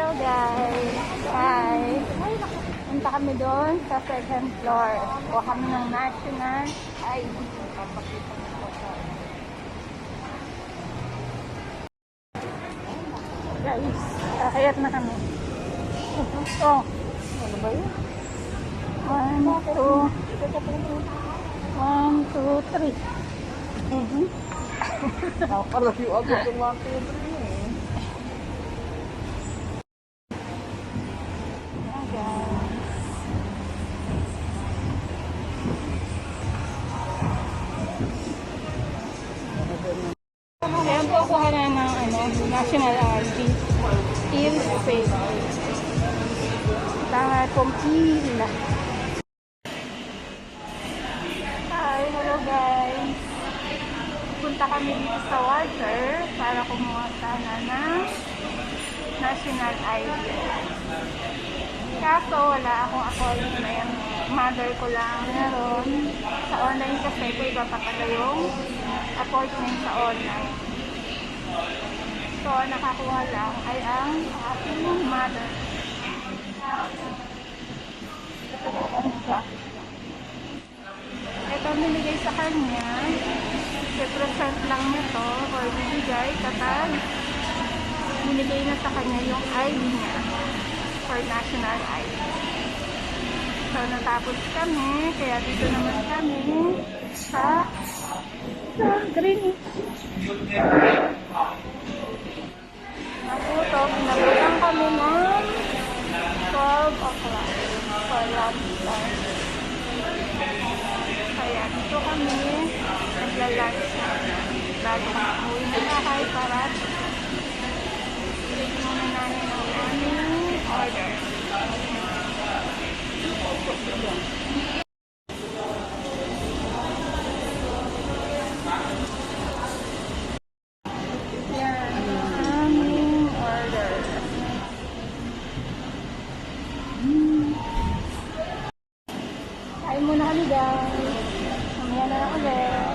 Hello guys! Hi! Punta kami doon sa second floor. Kuha kami ng national ID. Guys, kakayat na kami. Oh! Ano ba yun? 1, 2, 3. Nakakalayo agad yung 1, 2, 3 eh. Ayan po, kuha na ng national ID. Till safe. Tama pong pila. Hi, hello guys. Punta kami dito sa water para kumuha sana ng national ID. Kaso wala akong appointment. Mother ko lang meron. Sa online kasi ko ipapakala yung appointment sa online. So, nakakuha lang ay ang aking mother. Ito binigay sa kanya. I-present lang nito or bibigay kapag binigay na sa kanya yung ID niya for national ID. So, natapos kami. Kaya dito naman kami sa Greenwich. Naputo, pinabutan kami ng 12 o'clock for lunch time. Kaya dito kami nagla-lunch na. Bago uwi na kakay para bigyan muna namin ang aming order. Kain muna kami guys. Mamaya na lang ulit.